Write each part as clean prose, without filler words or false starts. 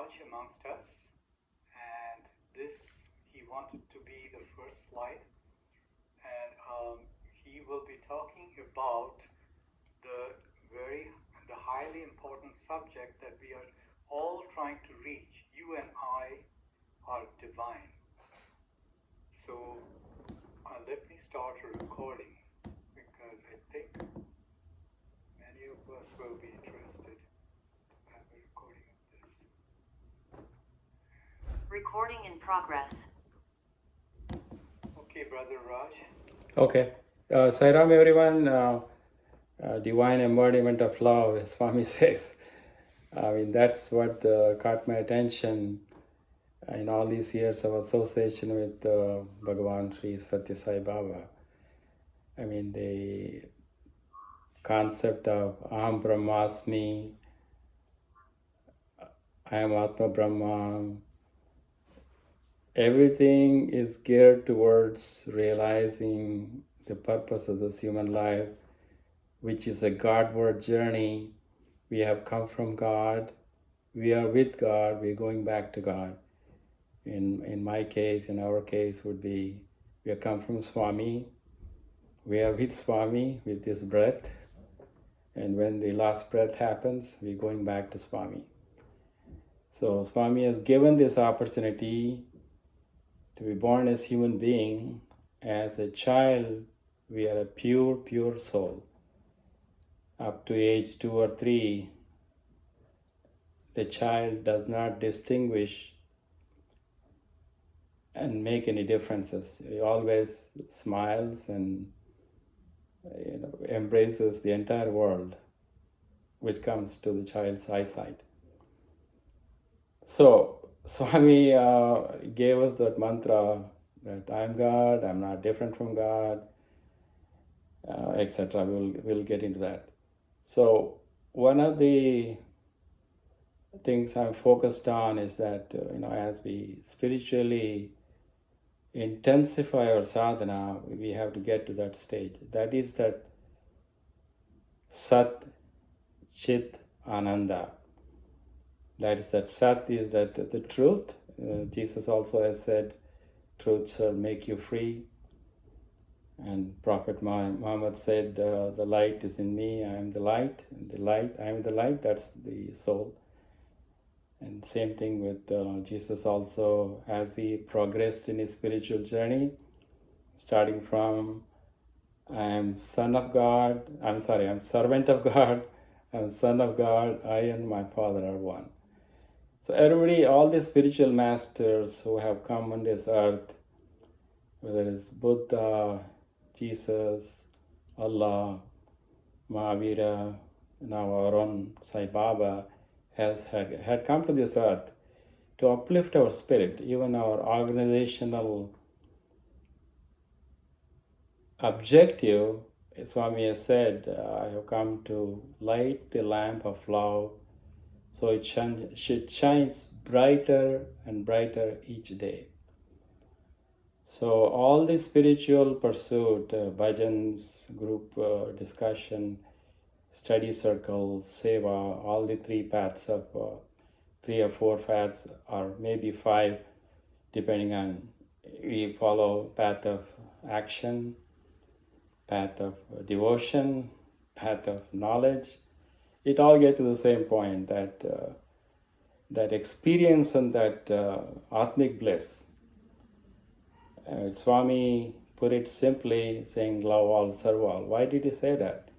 Raj amongst us, and this he wanted to be the first slide, and he will be talking about the highly important subject that we are all trying to reach. You and I are divine. So let me start a recording, because I think many of us will be interested to have a recording of this. Recording in progress. Okay, Brother Raj. Okay. Sai Ram, everyone. Divine embodiment of love, as Swami says. I mean, that's what caught my attention in all these years of association with Bhagavan Sri Sathya Sai Baba. I mean, the concept of Aham Brahmasmi, I am Atma Brahma, everything is geared towards realizing the purpose of this human life, which is a Godward journey. We have come from God, we are with God, we're going back to God. In my case, in our case, would be we have come from Swami, we are with Swami with this breath, and when the last breath happens, we're going back to Swami. So Swami has given this opportunity to be born as human being. As a child, we are a pure soul. Up to age 2 or 3, the child does not distinguish and make any differences. He always smiles and embraces the entire world which comes to the child's eyesight. So Swami gave us that mantra that I'm God, I'm not different from God, etc. We'll get into that. So one of the things I'm focused on is that as we spiritually intensify our sadhana, we have to get to that stage. That is that Sat, Chit, Ananda. That is that Sat is that the truth. Jesus also has said, truth shall make you free. And Prophet Muhammad said, the light is in me, I am the light. I am the light, that's the soul. And same thing with Jesus also, as he progressed in his spiritual journey, starting from I am son of God, I'm servant of God, I'm son of God, I and my Father are one. So everybody, all these spiritual masters who have come on this earth, whether it's Buddha, Jesus, Allah, Mahavira, now our own Sai Baba, had come to this earth to uplift our spirit, even our organizational objective. Swami has said, I have come to light the lamp of love so it shines brighter and brighter each day. So all the spiritual pursuit, bhajans, group discussion, study circle, seva, all the 3 paths of 3 or 4 paths, or maybe 5, depending on, we follow path of action, path of devotion, path of knowledge. It all get to the same point, that experience and that Atmic bliss. Swami put it simply, saying love all, serve all. Why did he say that?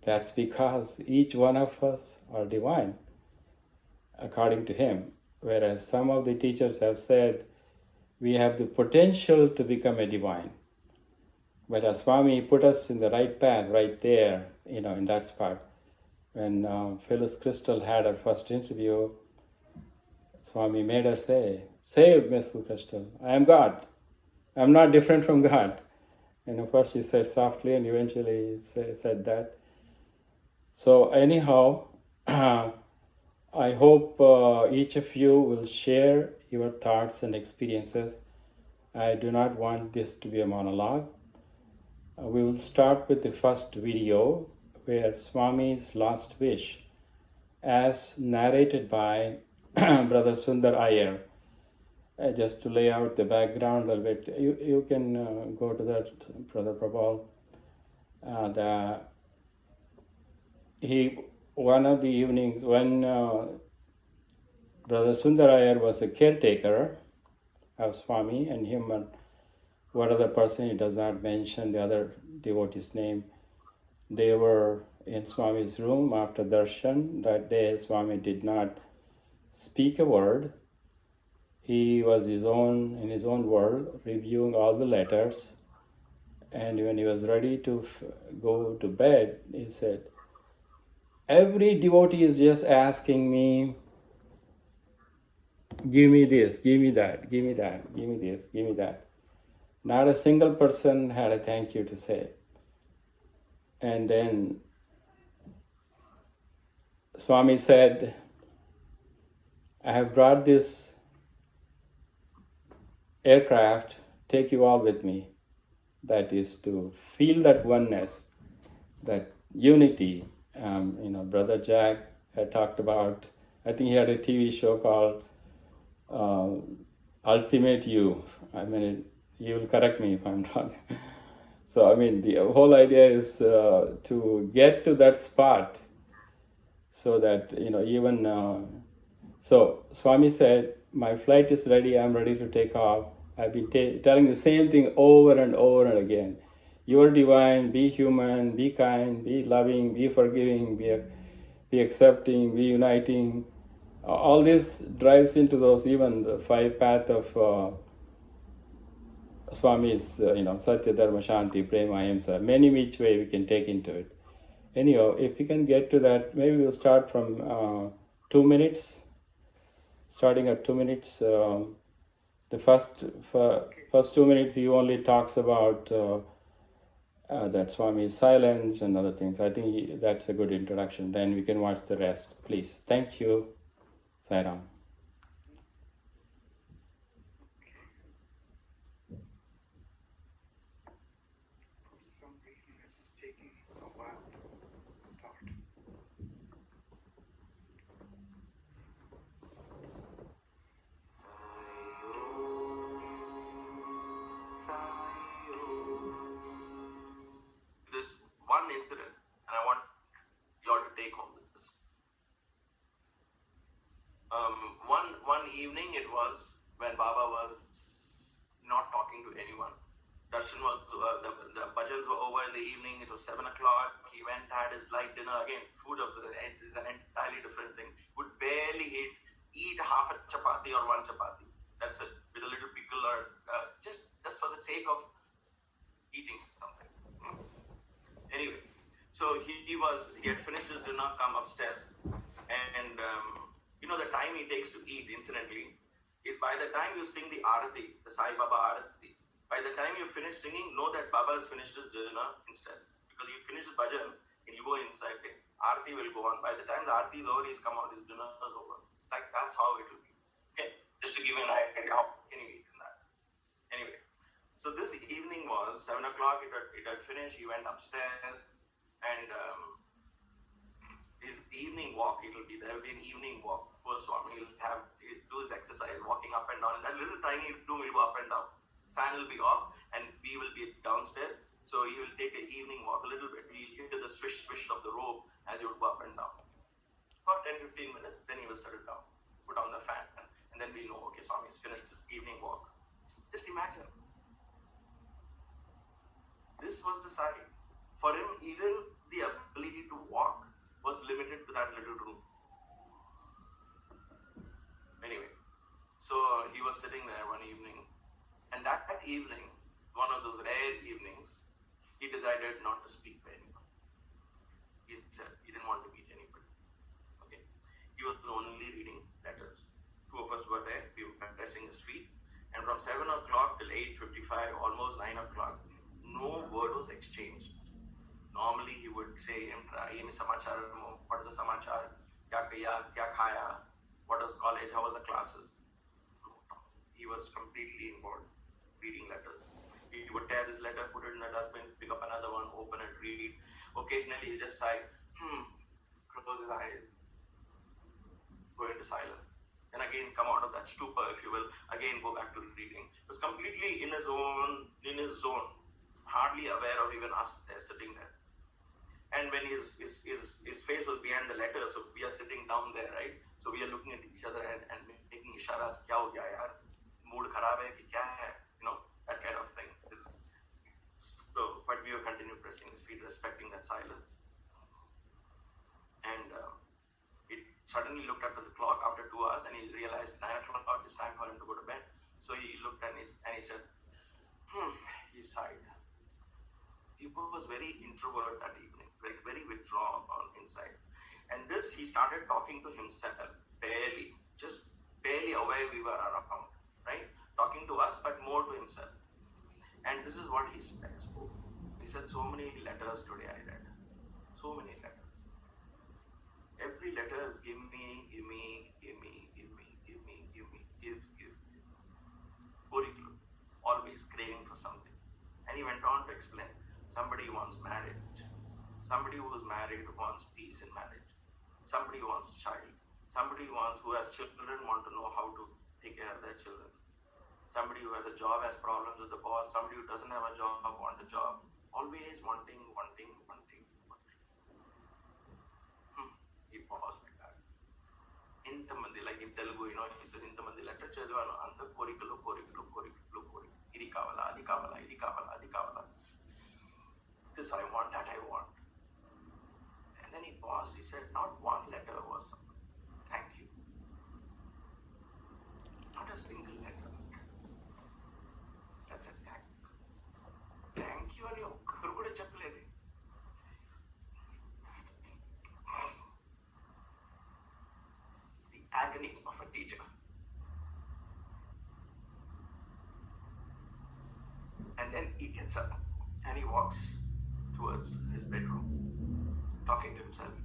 That's because each one of us are divine, according to him. Whereas some of the teachers have said we have the potential to become a divine. But as Swami put us in the right path, right there, in that spot. When Phyllis Crystal had her first interview, Swami made her say, Miss Crystal, I am God. I'm not different from God. First she said softly and eventually said that. So anyhow, I hope each of you will share your thoughts and experiences. I do not want this to be a monologue. We will start with the first video where Swami's last wish, as narrated by Brother Sundar Iyer. Just to lay out the background a little bit, you can go to that, Brother Prabal. One of the evenings when Brother Sundar Iyer was a caretaker of Swami, and him and one other person, he does not mention the other devotee's name, they were in Swami's room after darshan. That day Swami did not speak a word. He was in his own world, reviewing all the letters. And when he was ready to go to bed, he said, every devotee is just asking me, give me this, give me that, give me that, give me this, give me that. Not a single person had a thank you to say. And then Swami said, I have brought this aircraft, take you all with me. That is to feel that oneness, that unity. Brother Jack had talked about, I think he had a TV show called Ultimate You. I mean, you will correct me if I'm wrong. So, I mean, the whole idea is to get to that spot so that, so Swami said, my flight is ready, I'm ready to take off. I've been telling the same thing over and over and again. You are divine, be human, be kind, be loving, be forgiving, be accepting, be uniting. All this drives into those, even the 5 path of Swami's, Sathya, Dharma, Shanti, Prema, Ahimsa. Many which way we can take into it. Anyhow, if we can get to that, maybe we'll start from 2 minutes. Starting at 2 minutes, the first 2 minutes he only talks about that Swami's silence and other things. I think that's a good introduction. Then we can watch the rest. Please. Thank you. Sairam. For some reason, it's taking a while to start. This one incident, and I want you all to take home with this. One evening, it was when Baba was not talking to anyone. Darshan was the bhajans were over in the evening. It was 7 o'clock. He went, had his light dinner. Again, food is an entirely different thing. Would barely eat half a chapati or one chapati. That's it, with a little pickle or just for the sake of eating something. Anyway, so he had finished his dinner, come upstairs, and the time he takes to eat, incidentally, is by the time you sing the Arati, the Sai Baba Arati, by the time you finish singing, know that Baba has finished his dinner instead. Because you finish the bhajan and you go inside, Arati will go on. By the time the Arati is over, he's come out, his dinner is over. Like, that's how it will be. Okay, just to give you an idea, how can you eat in that? Anyway, so this evening was 7 o'clock, it had finished, he went upstairs, and his evening walk, there will be an evening walk. First Swami will do his exercise, walking up and down. In that little tiny room, he'll go up and down. Fan will be off, and we will be downstairs. So he will take an evening walk a little bit. We'll hear the swish of the robe as he would go up and down. About 10-15 minutes, then he will settle down, put on the fan, and then we know, okay, Swami's finished his evening walk. Just imagine. This was the Sai. For him, even the ability to walk was limited to that little room. Anyway, so he was sitting there one evening, and that evening, one of those rare evenings, he decided not to speak to anyone. He said he didn't want to meet anybody. Okay, he was only reading letters. 2 of us were there. We were pressing his feet, and from 7 o'clock till 8:55, almost 9 o'clock, no word was exchanged. Normally he would say, what is the samachar? Kya kaya? Kya khaya? What was college? How was the classes? He was completely involved, reading letters. He would tear this letter, put it in the dustbin, pick up another one, open it, read. Occasionally he just sigh, close his eyes, go into silence. and again come out of that stupor, if you will, again go back to reading. He was completely in his zone, hardly aware of even us there sitting there. And when his face was behind the letter, so we are sitting down there, right? So we are looking at each other and making isharas, kya ho gaya yaar? Mood kharab hai ki kya hai? That kind of thing. So, but we will continue pressing his feet, respecting that silence. And he suddenly looked up at the clock after 2 hours, and he realized 9 o'clock, it's time for him to go to bed. So he looked and he said, he sighed. He was very introvert that evening, like very withdrawn on inside. And this, he started talking to himself, just barely aware we were around, right? Talking to us, but more to himself. And this is what he spoke. He said, so many letters today I read. So many letters. Every letter is give me. Curriculum. Always craving for something. And he went on to explain. Somebody wants marriage. Somebody who is married wants peace in marriage. Somebody wants a child. Somebody who has children want to know how to take care of their children. Somebody who has a job has problems with the boss. Somebody who doesn't have a job wants a job. Always wanting. He paused like that. Intamandi, like in Telugu, he says, Intamandi letter chadivanu, anta korikulu. Idi kavala. This I want, that I want. And then he paused. He said, not one letter was thank you. Not a single letter. That's a thank you. Thank you అని ఒక్కరు కూడా చెప్పలేదు. The agony of a teacher. And then he gets up and he walks towards his bedroom, talking to himself.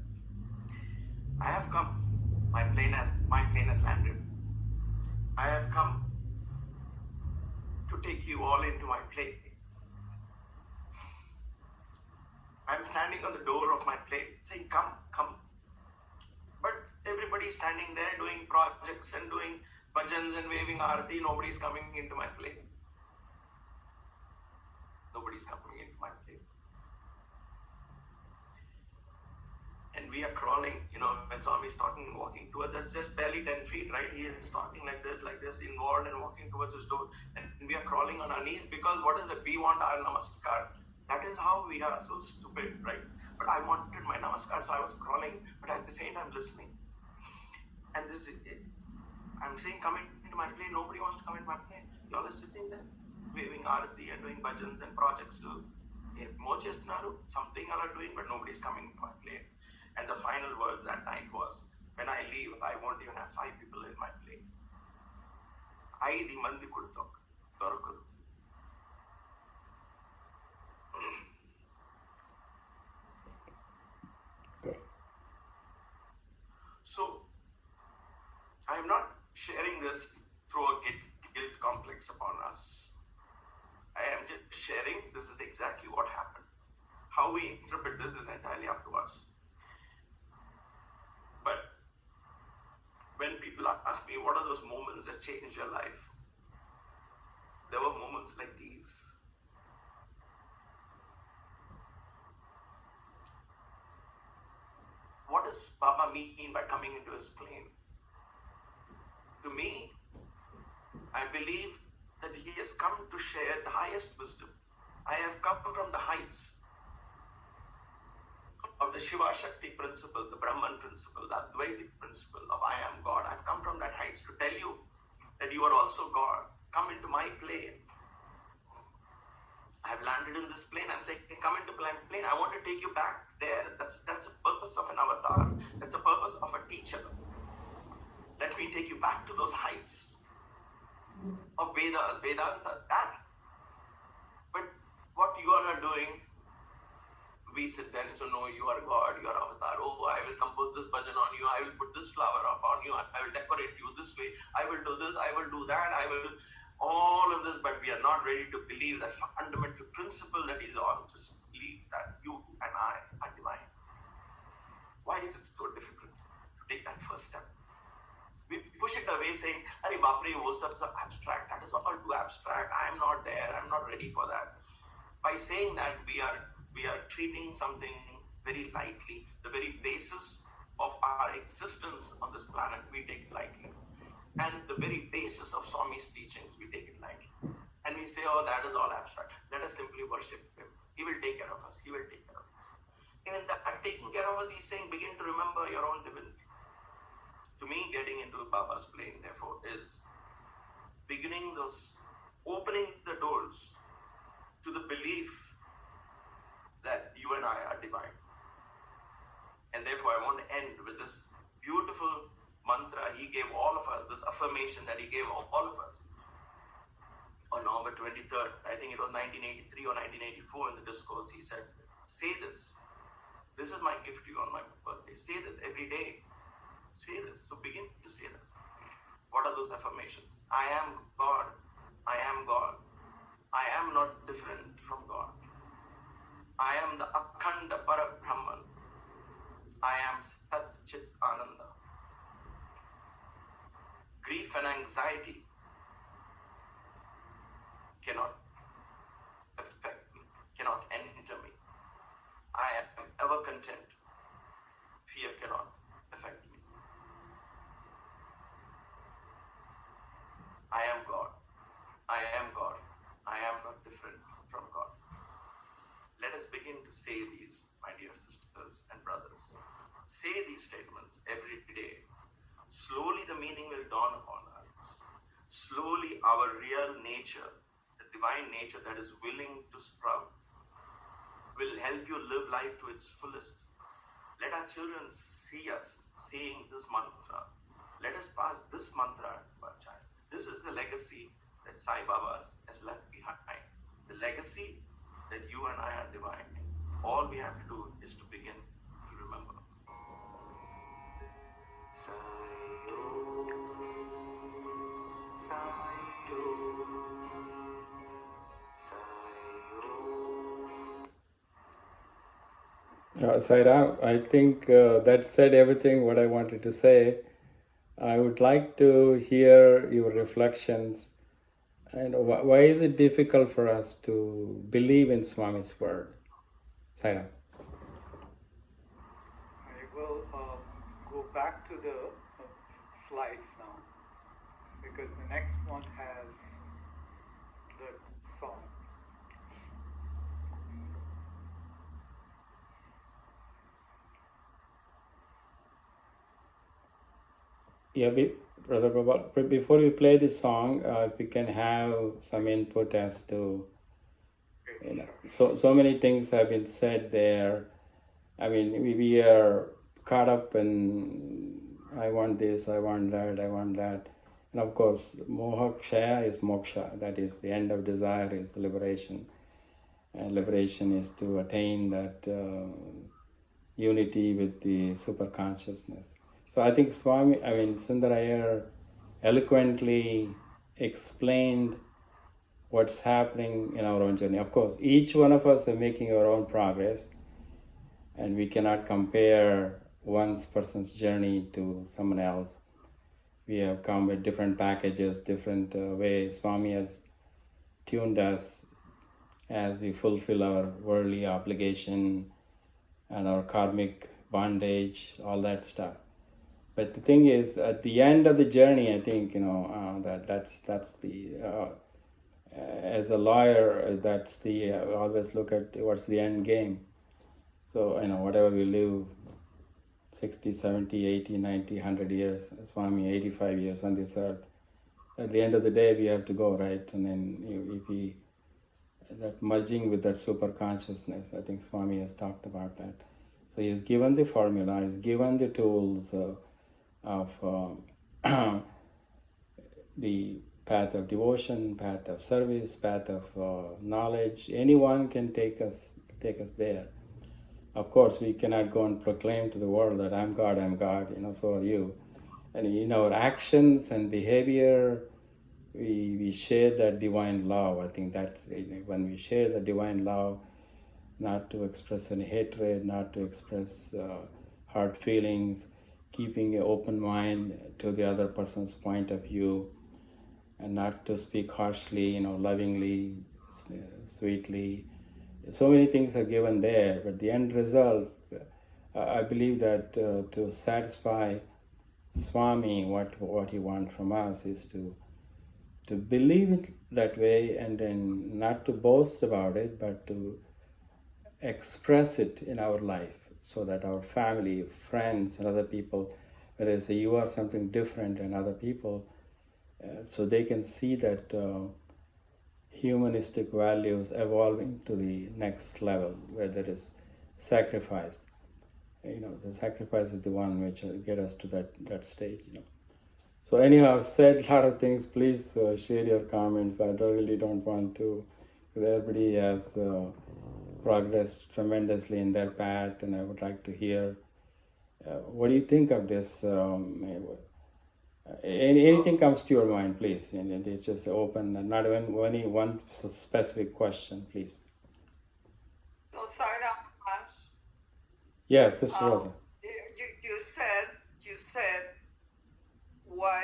I have come. My plane has landed. I have come to take you all into my plane. I'm standing on the door of my plane saying, come. But everybody's standing there doing projects and doing bhajans and waving arati. Nobody's coming into my plane. Nobody's coming into my plane. And we are crawling, when Swami's walking towards us, just barely 10 feet, right? He is talking like this, involved and walking towards his door. And we are crawling on our knees because what is it? We want our namaskar. That is how we are so stupid, right? But I wanted my namaskar, so I was crawling, but at the same time listening. And I'm saying, come into my plane. Nobody wants to come into my plane. You all are sitting there, waving arati and doing bhajans and projects. Something you all are doing, but nobody's coming into my plane. And the final words that night was, when I leave, I won't even have 5 people in my plane. 5 మంది కూడా దొరకరు. So, I am not sharing this through a guilt complex upon us. I am just sharing this is exactly what happened. How we interpret this is entirely up to us. But when people ask me, what are those moments that changed your life? There were moments like these. What does Baba mean by coming into his plane? To me, I believe that he has come to share the highest wisdom. I have come from the heights of the Shiva Shakti principle, the Brahman principle, the Advaitic principle of I am God. I've come from that heights to tell you that you are also God. Come into my plane. I've landed in this plane. I'm saying, come into plane. I want to take you back there. That's a purpose of an avatar. That's a purpose of a teacher. Let me take you back to those heights of Vedas, Vedanta, that. But what you all are doing, we sit there and say, no, you are God, you are avatar. Oh, I will compose this bhajan on you. I will put this flower up on you. I will decorate you this way. I will do this. I will do that. I will all of this. But we are not ready to believe that fundamental principle that is on. Just believe that you and I are divine. Why is it so difficult to take that first step? We push it away away saying, "Arey Bapre, wo sab so abstract. That is all too abstract. I am not there. I'm not ready for that." By saying that, we are treating something very lightly. The very basis of our existence on this planet, we take it lightly. And the very basis of Swami's teachings, we take it lightly. And we say, "Oh, that is all abstract. Let us simply worship him. He will take care of us. He will take care of us." And in that taking care of us, he's saying, begin to remember your own divinity. To me, getting into Baba's plane, therefore, is opening the doors to the belief that you and I are divine. And therefore, I want to end with this beautiful mantra he gave all of us, this affirmation that he gave all of us. On November 23rd, I think it was 1983 or 1984, in the discourse, he said, "Say this. This is my gift to you on my birthday. Say this every day. Say this." So begin to say this. What are those affirmations? I am God. I am God. I am not different from God. I am the Akhanda Parabrahman. I am Sat Chit Ananda. Grief and anxiety cannot affect me, cannot enter me. I am ever content. Fear cannot affect me. I am God. I am God. I am not different from God. Let us begin to say these, my dear sisters and brothers. Say these statements every day. Slowly the meaning will dawn upon us. Slowly our real nature, the divine nature that is willing to sprout, will help you live life to its fullest. Let our children see us saying this mantra. Let us pass this mantra to our child. This is the legacy that Sai Baba has left behind. The legacy that you and I are divine. All we have to do is to begin to remember. Sairam, I think that said everything what I wanted to say. I would like to hear your reflections. And why is it difficult for us to believe in Swami's word? Sairam. I will go back to the slides now, because the next one has the song. Yeah, Brother Prabhat, before we play this song, we can have some input as to, you know, so many things have been said there. I mean, we are caught up in, I want this, I want that, I want that. And of course, moha is moksha, that is the end of desire is liberation. And liberation is to attain that unity with the super consciousness. So I think Sundarayar eloquently explained what's happening in our own journey. Of course, each one of us are making our own progress, and we cannot compare one person's journey to someone else. We have come with different packages, different ways. Swami has tuned us as we fulfill our worldly obligation and our karmic bondage, all that stuff. But the thing is, at the end of the journey, I think, that's the, as a lawyer, that's the, always look at what's the end game. So, whatever we live, 60, 70, 80, 90, 100 years, Swami, 85 years on this earth. At the end of the day, we have to go, right? And then if we, that merging with that super consciousness, I think Swami has talked about that. So he's given the formula, he's given the tools of the path of devotion, path of service, path of knowledge. Anyone can take us there. Of course, we cannot go and proclaim to the world that I'm God, so are you. And in our actions and behavior, we share that divine love. I think that when we share the divine love, not to express any hatred, not to express hard feelings, keeping an open mind to the other person's point of view, and not to speak harshly, lovingly, sweetly. So many things are given there, but the end result, I believe that to satisfy Swami, what he wants from us is to believe it that way, and then not to boast about it, but to express it in our life, so that our family, friends, and other people, whether they say you are something different than other people, so they can see that humanistic values evolving to the next level where there is sacrifice. The sacrifice is the one which will get us to that stage. So anyhow, I've said a lot of things. Please share your comments. I really don't want to, because everybody has progressed tremendously in their path, and I would like to hear what do you think of this. Anything comes to your mind, please, and it's just open, and not even one specific question, please. So Saira Maharaj, Yes, Sister Rosa. you said why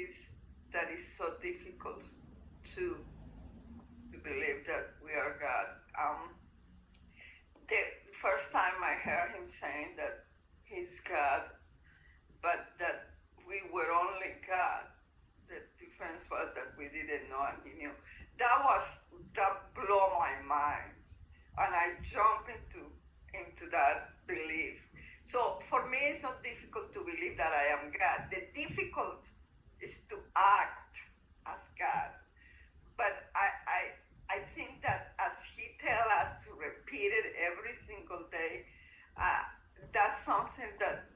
is that is so difficult to believe that we are God. The first time I heard him saying that he's God, but that we were only God, the difference was that we didn't know and he knew. That blew my mind, and I jumped into that belief. So for me, it's not difficult to believe that I am God. The difficult is to act as God. But I think that as he tells us to repeat it every single day, that's something that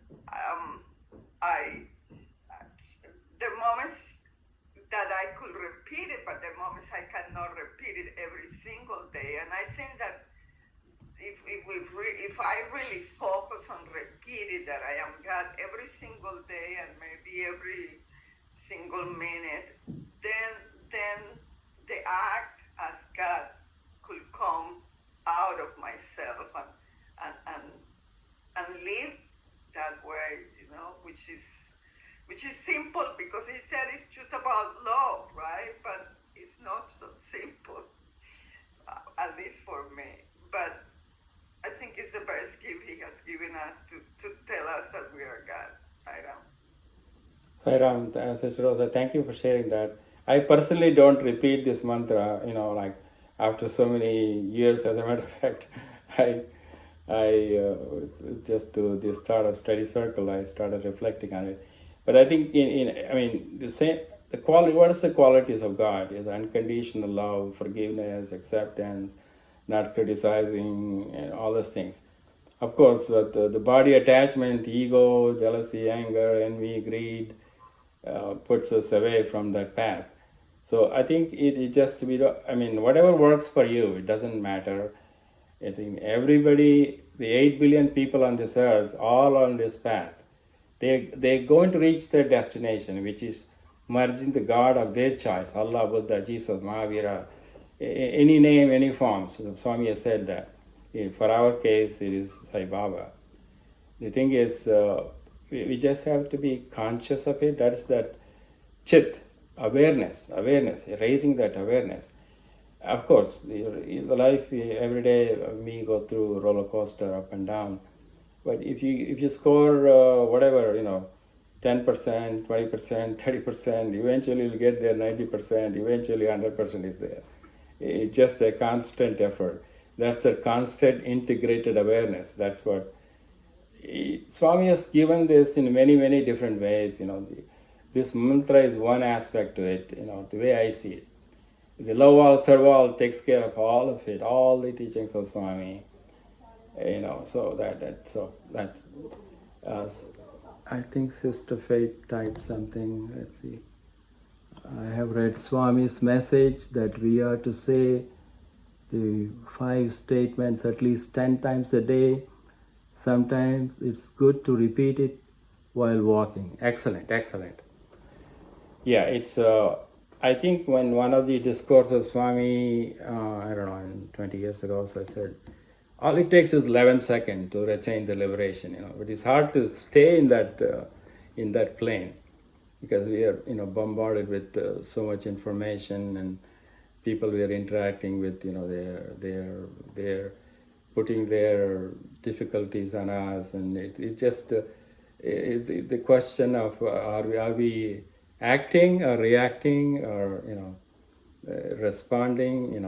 the moments that I could repeat it, but the moments I cannot repeat it every single day. And I think that if I really focus on repeating that I am God every single day and maybe every single minute, then the act as God could come out of myself and live that way, which is simple, because he said it's just about love, right? But it's not so simple, at least for me. But I think it's the best gift he has given us to tell us that we are God. Sairam, Sister Rosa, thank you for sharing that. I personally don't repeat this mantra, like after so many years. As a matter of fact, I just to this start a study circle, I started reflecting on it. But I think the quality. What is the qualities of God? Is unconditional love, forgiveness, acceptance, not criticizing, and all those things. Of course, but the body attachment, ego, jealousy, anger, envy, greed puts us away from that path. So I think it just whatever works for you, it doesn't matter. I think everybody, the 8 billion people on this earth, all on this path, they're going to reach their destination, which is merging the God of their choice, Allah, Buddha, Jesus, Mahavira, any name, any form. So Swami has said that. For our case, it is Sai Baba. The thing is, we just have to be conscious of it. That is that chit, awareness, raising that awareness. Of course, the life every day we go through roller coaster up and down. But if you score whatever 10%, 20%, 30%, eventually you'll get there 90%. Eventually 100% is there. It's just a constant effort. That's a constant integrated awareness. That's what Swami has given this in many, many different ways. This mantra is one aspect to it. The way I see it. The love all, serve all takes care of all of it, all the teachings of Swami. So that's. I think Sister Faith typed something. Let's see. I have read Swami's message that we are to say the 5 statements at least 10 times a day. Sometimes it's good to repeat it while walking. Excellent. Yeah, it's. I think when one of the discourses, Swami, I don't know, 20 years ago, so I said, all it takes is 11 seconds to attain the liberation, but it's hard to stay in that plane, because we are bombarded with so much information, and people we are interacting with, they're putting their difficulties on us, and it just it's the question of are we acting or reacting, or responding,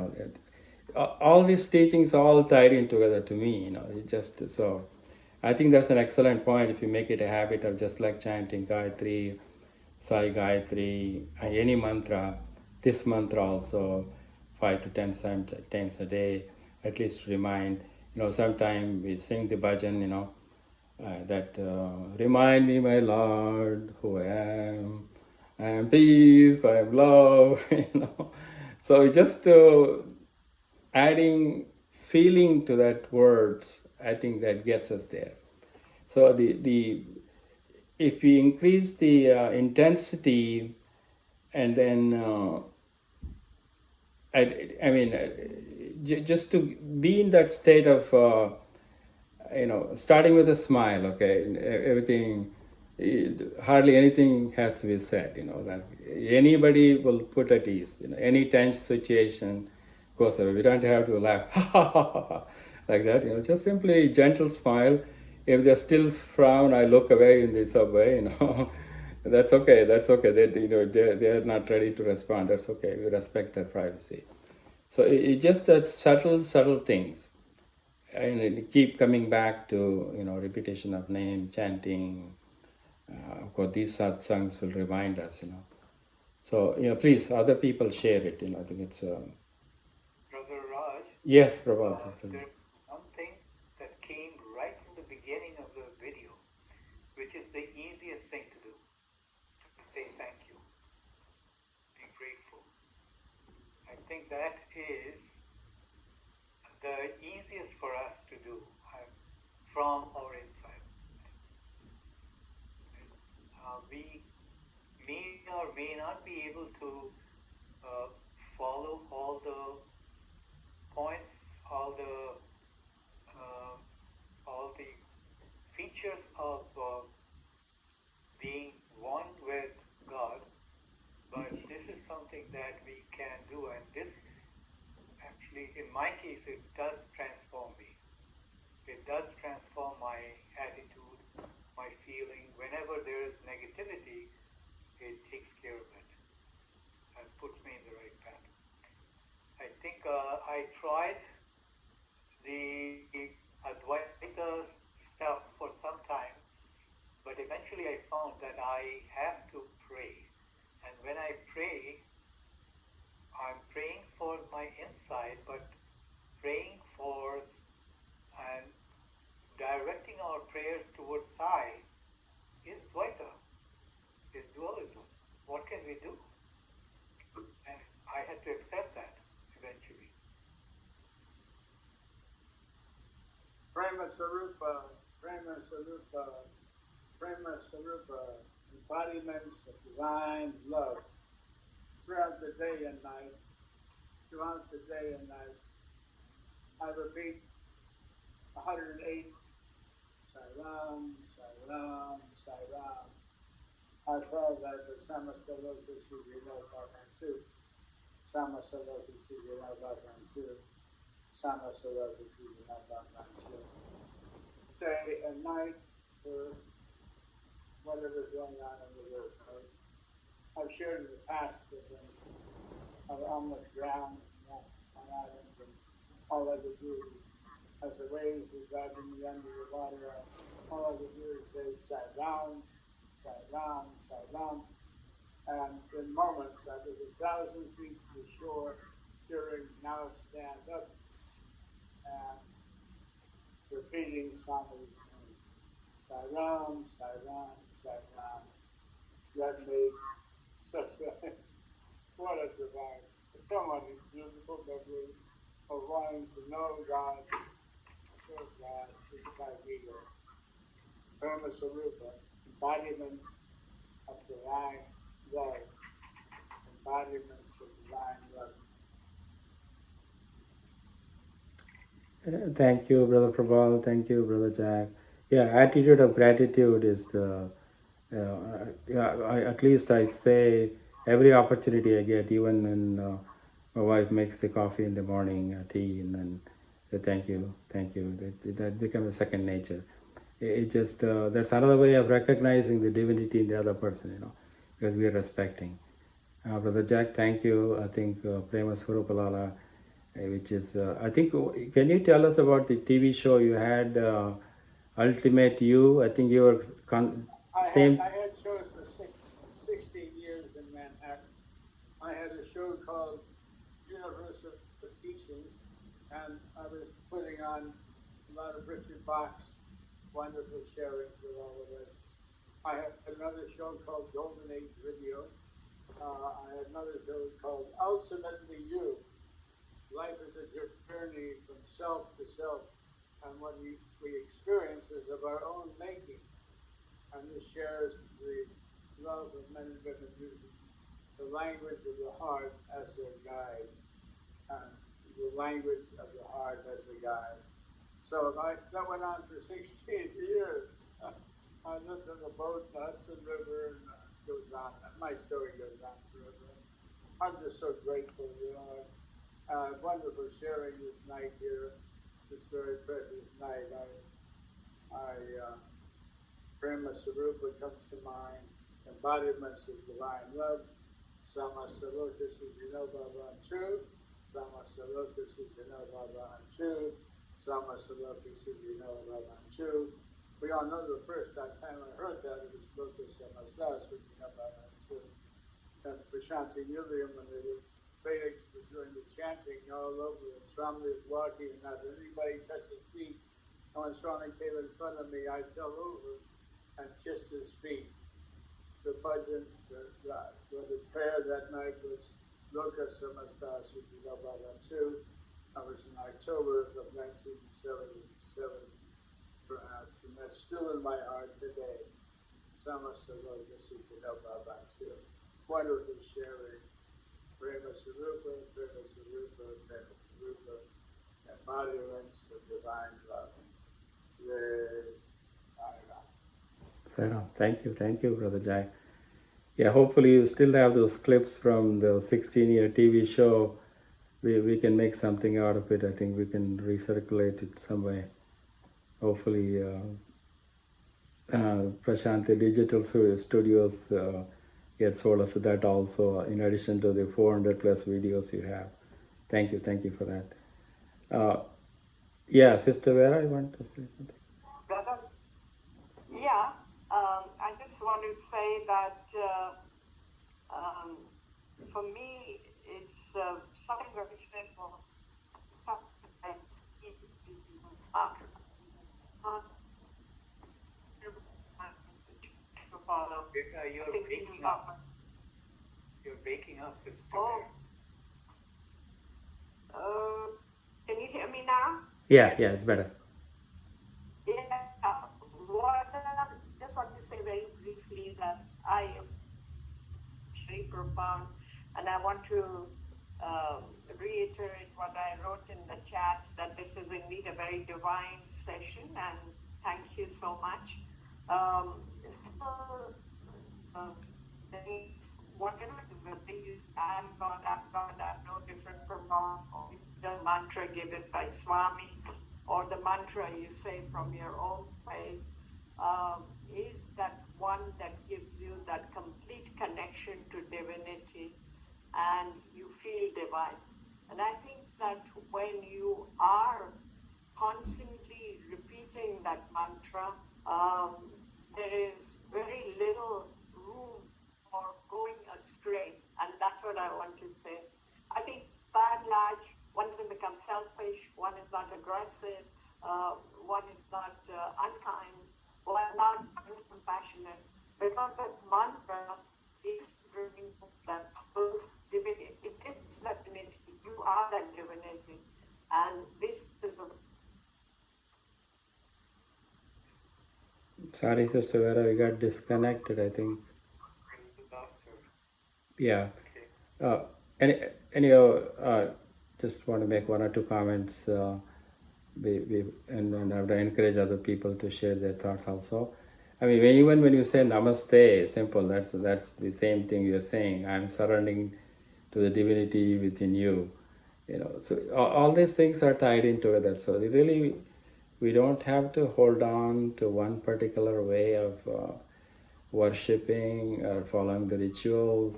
all these teachings all tied in together to me, it just so I think that's an excellent point. If you make it a habit of just like chanting Gayatri, Sai Gayatri, any mantra, this mantra also 5 to 10 times a day, at least remind, sometime we sing the bhajan, that remind me, my Lord, who I am peace, I am love, So just adding feeling to that words, I think that gets us there. So the if we increase the intensity, and then I mean just to be in that state of starting with a smile, okay, everything, hardly anything has to be said, that anybody will put at ease, any tense situation goes away. We don't have to laugh like that, just simply gentle smile. If they're still frown, I look away in the subway, that's okay, they're not ready to respond, that's okay, we respect their privacy. So it just that subtle things, and it keep coming back to repetition of name, chanting. Of course, these satsangs will remind us. So please, other people share it. I think it's. Brother Raj, Yes, Prabhupada. there's one thing that came right in the beginning of the video, which is the easiest thing to do, to say thank you, be grateful. I think that is the easiest for us to do from our inside. We may or may not be able to follow all the points, all the features of being one with God, but this is something that we can do, and this actually, in my case, it does transform me. It does transform my attitude, my feeling. Whenever there is negativity, it takes care of it and puts me in the right path. I think I tried the Advaita stuff for some time, but eventually I found that I have to pray. And when I pray, I'm praying for my inside, but praying for and directing our prayers towards Sai is Dvaita, is dualism. What can we do? And I had to accept that eventually. Prema Sarupa, Prema Sarupa, Prema Sarupa, embodiments of divine love throughout the day and night, throughout the day and night. I repeat 108, Sai Ram, Sai Ram, Sai Ram. I call that the Samasta Loka Sujina Bhagavan 2. Samasta Loka Sujina Bhagavan 2. Samasta Loka Sujina Bhagavan 2. Day and night for whatever's going on in the world. Right? I've shared in the past that when I'm on the ground on island, and all I would do is, as the waves were driving me under the water, all I would do is say, Sai Ram, Sai Ram, Sai Ram. And in moments, I was 1,000 feet from the shore, hearing now stand up and repeating Swami's name. Sai Ram, Sai Ram, Sai Ram. That made such a, what a divine, so many beautiful memories of wanting to know God, serve God, inside Veda. Prema Sarupa, embodiments of divine love. Embodiments of divine love. Thank you, Brother Prabal. Thank you, Brother Jack. Yeah, attitude of gratitude is the, at least I say every opportunity I get, even when my wife makes the coffee in the morning, tea, and then say thank you, thank you. That becomes a second nature. It just, that's another way of recognizing the divinity in the other person, because we are respecting. Brother Jack, thank you. I think Prema Swarupalala, which is, I think, can you tell us about the TV show you had, Ultimate You? I think you were same. I had shows for 16 years in Manhattan. I had a show called Universal Teachings, and I was putting on a lot of Richard Bach's wonderful sharings with all of us. I had another show called Golden Age Video. I had another show called Ultimately You. Life is a journey from self to self, and what we experience is of our own making. And this shares the love of men and women using the language of the heart as their guide, and the language of the heart as a guide. So that went on for 16 years. I lived on the boat in the Hudson River, and goes on. My story goes on forever. I'm just so grateful, wonderful sharing this night here, this very precious night. Prema Sarupa comes to mind, embodiments of divine love, Samasaloka Sujino Bhagavan True, Samasaloka Sujino Bhagavan True, Samasaloka Sujino Bhagavan True. We all know the first time I heard that it was Loka Samasa Sujino Bhagavan True. And Prashanti Yiliam, when the Vedics were doing the chanting all over, and Swami was walking, and not anybody touched his feet. And when Swami came in front of me, I fell over and kissed his feet. The bhajan, the prayer that night was Loka Samasta Sujino Bhagavan True. That was in October of 1977, perhaps, and that's still in my heart today. Samasta Loka Sujino Bhagavan True. Wonderful sharing. Prema Sarupa, Prema Sarupa, Prema Sarupa, embodiments of divine love. Yes, Thank you, Brother Jack. Yeah, hopefully you still have those clips from the 16-year TV show. We can make something out of it. I think we can recirculate it some way. Hopefully, Prashant, the digital studios gets hold of that also, in addition to the 400 plus videos you have. Thank you for that. Yeah, Sister Vera, I want to say something. Brother, yeah, I just want to say that for me, it's something very simple. You're breaking up. You're breaking up, Sister Oh. Vera. Can you hear me now? Yeah, it's better. Yeah. Just want to say very briefly that I am very profound, and I want to reiterate what I wrote in the chat, that this is indeed a very divine session, and thank you so much. Whatever they use, I'm God, I'm no different from God, or the mantra given by Swami, or the mantra you say from your own faith, is that one that gives you that complete connection to divinity, and you feel divine. And I think that when you are constantly repeating that mantra, there is very little room for going astray, and that's what I want to say. I think by and large, one doesn't become selfish, one is not aggressive, one is not unkind, one not compassionate, because that mantra is bringing that close divinity. It is that divinity. You are that divinity, and this is a Sorry, Sister Vera, we got disconnected, I think. Yeah. Okay. Anyhow, just want to make one or two comments. And I would encourage other people to share their thoughts also. I mean, even when you say namaste, simple, that's the same thing you're saying. I'm surrendering to the divinity within you. So all these things are tied in together. So we don't have to hold on to one particular way of worshipping or following the rituals.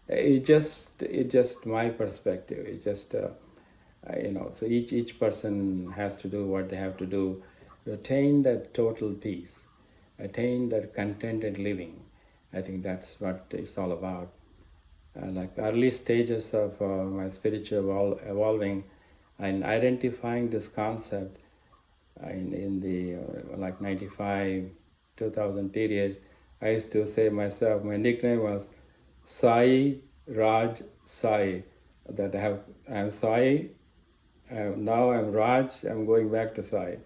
It just my perspective. It just so each person has to do what they have to do to attain that total peace, attain that contented living. I think that's what it's all about. Like early stages of my spiritual evolving and identifying this concept in the like 95 2000 period. I used to say myself, my nickname was Sai Raj Sai, that I'm Sai, now I'm Raj, I'm going back to Sai.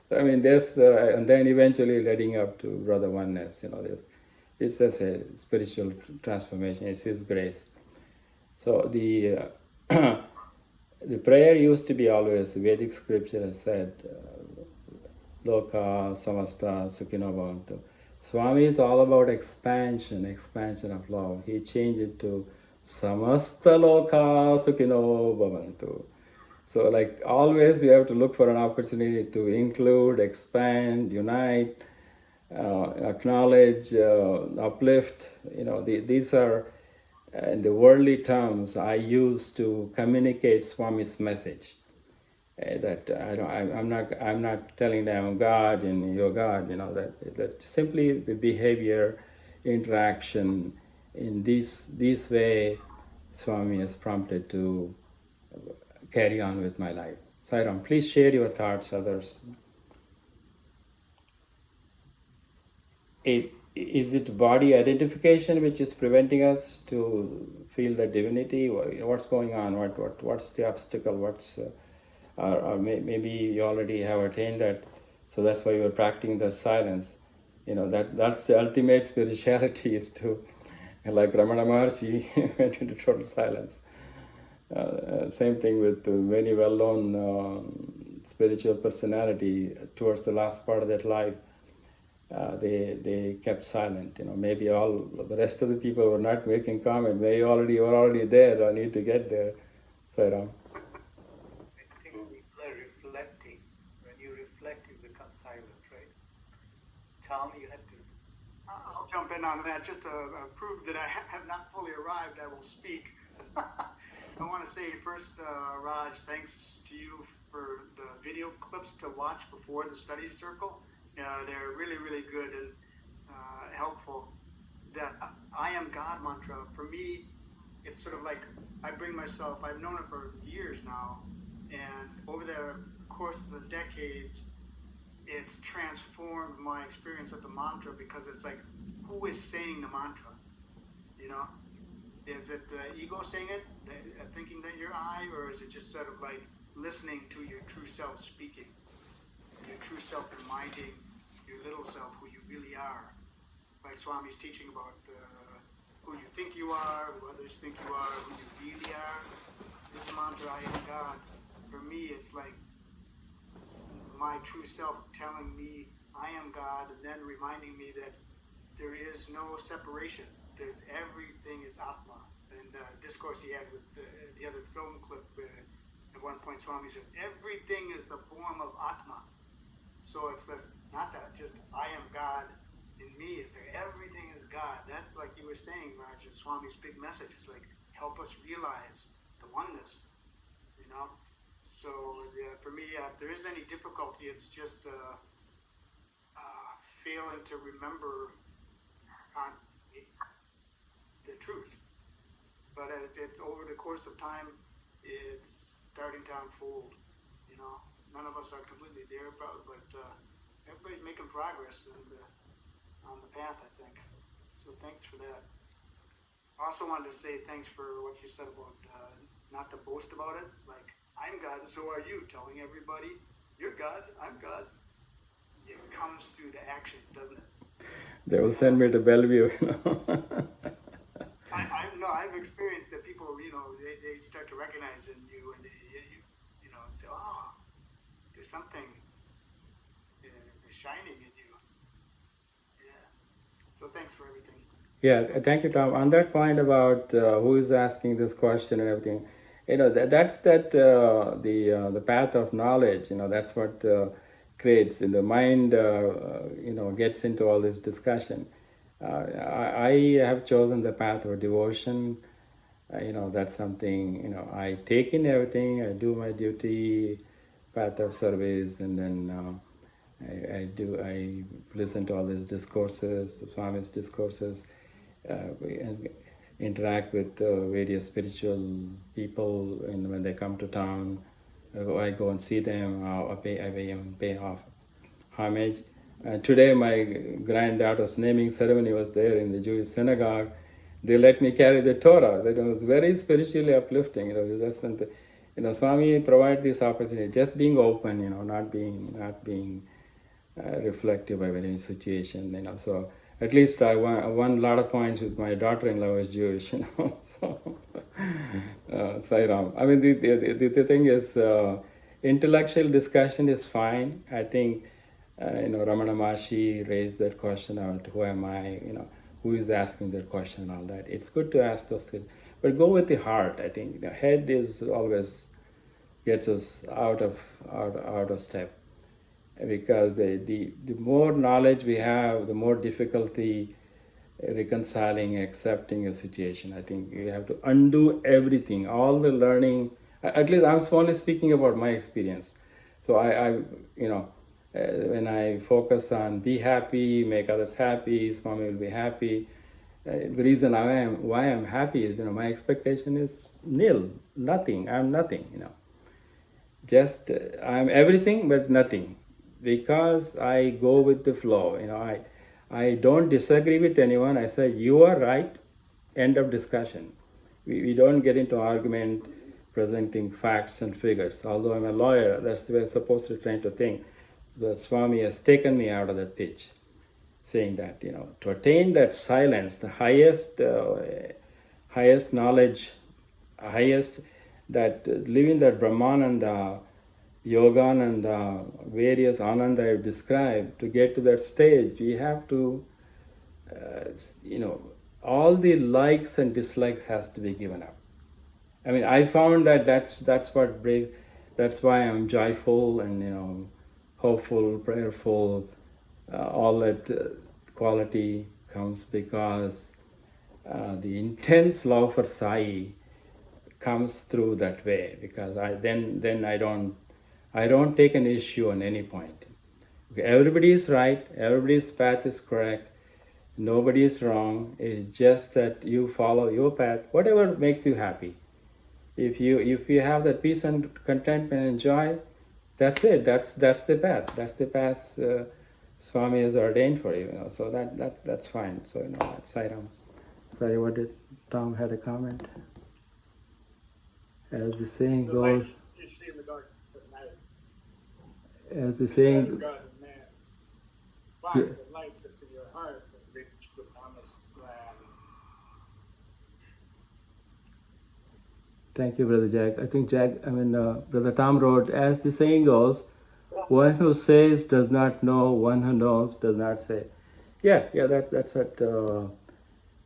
So, I mean, and then eventually leading up to Brother Oneness, it's just a spiritual transformation, it's His grace. So the prayer used to be always, Vedic scripture has said, Loka Samasta Sukhino Bhavantu. Swami is all about expansion of love. He changed it to Samasta Loka Sukhino Bhavantu. So like always we have to look for an opportunity to include, expand, unite, acknowledge, uplift. These are in the worldly terms I use to communicate Swami's message. That I'm not telling them I'm God and you're God. That simply the behavior, interaction in this way, Swami has prompted to carry on with my life. Sairam, please share your thoughts, others. Is it body identification which is preventing us to feel the divinity? What's going on? What's the obstacle? Or maybe you already have attained that, so that's why you're practicing the silence. That's the ultimate spirituality, is to, like Ramana Maharshi went into total silence. Same thing with many well-known spiritual personality. Towards the last part of their life, they kept silent. Maybe all the rest of the people were not making comment. Maybe you were already there or need to get there. Sairam. I think people are reflecting. When you reflect, you become silent, right? Tom, you had to. I'll jump in on that just to prove that I have not fully arrived. I will speak. I want to say first, Raj, thanks to you for the video clips to watch before the study circle. They're really, really good and helpful. That I am God mantra, for me, it's sort of like I've known it for years now, and over the course of the decades, it's transformed my experience of the mantra, because it's like, who is saying the mantra? Is it the ego saying it, thinking that you're I, or is it just sort of like listening to your true self speaking, your true self reminding your little self who you really are? Like Swami's teaching about who you think you are, who others think you are, who you really are. This mantra, I am God, for me, it's like my true self telling me I am God, and then reminding me that there is no separation. Everything is Atma. And discourse he had with the other film clip, at one point Swami says, everything is the form of Atma. So it's not that just I am God in me, it's like everything is God. That's like you were saying, Raj, Swami's big message. It's like, help us realize the oneness, So for me, if there is any difficulty, it's just failing to remember the truth. But it's over the course of time, it's starting to unfold. None of us are completely there, but everybody's making progress on the path, I think. So thanks for that. I also wanted to say thanks for what you said about not to boast about it. Like, I'm God, and so are you, telling everybody, you're God, I'm God. It comes through the actions, doesn't it? They will send me to Bellevue. I've experienced that people, they start to recognize in you, and they say, There's something shining in you. Yeah. So thanks for everything. Yeah, thank you, Tom. On that point about who is asking this question and everything, that's the path of knowledge. That's what creates in the mind. Gets into all this discussion. I have chosen the path of devotion. That's something I take in everything. I do my duty, path of service, and then I listen to all these discourses, Swami's discourses, and interact with various spiritual people, and when they come to town, I go and see them. I pay off homage. Today, my granddaughter's naming ceremony was there in the Jewish synagogue. They let me carry the Torah. That was very spiritually uplifting. Swami provides this opportunity, just being open. Not being reflective of any situation. So at least I won a lot of points with my daughter-in-law was Jewish. So Sairam. I mean, the thing is, intellectual discussion is fine. I think. Ramana Maharshi raised that question out, who am I, who is asking that question and all that. It's good to ask those things, but go with the heart. I think the head is always gets us out of step, because the more knowledge we have, the more difficulty reconciling, accepting a situation. I think you have to undo everything, all the learning. At least I'm only speaking about my experience. So I when I focus on be happy, make others happy, Swami will be happy. The reason why I'm happy is, my expectation is nil, nothing. I'm nothing, Just I'm everything but nothing, because I go with the flow. I don't disagree with anyone. I say you are right. End of discussion. We don't get into argument presenting facts and figures. Although I'm a lawyer, that's the way I'm supposed to try to think. The Swami has taken me out of that pitch, saying that, to attain that silence, the highest knowledge, that living that Brahmananda, Yogananda, various Ananda I've described, to get to that stage, we have to, all the likes and dislikes has to be given up. I mean, I found that that's what brave. That's why I'm joyful and hopeful, prayerful. All that quality comes because the intense love for Sai comes through that way. Because I don't take an issue on any point. Okay, everybody is right. Everybody's path is correct. Nobody is wrong. It's just that you follow your path, whatever makes you happy. If you have that peace and contentment and joy, that's it. That's the path. That's the path Swami has ordained for you. So that's fine. So that's Sairam. Sorry, what did Tom had a comment? As the saying goes. You see in the dark at night. As the saying. God and man. Find the light that's in your heart and reach the promised land. Thank you, Brother Jack. I think Brother Tom wrote, as the saying goes, one who says does not know, one who knows does not say. Yeah, that's what,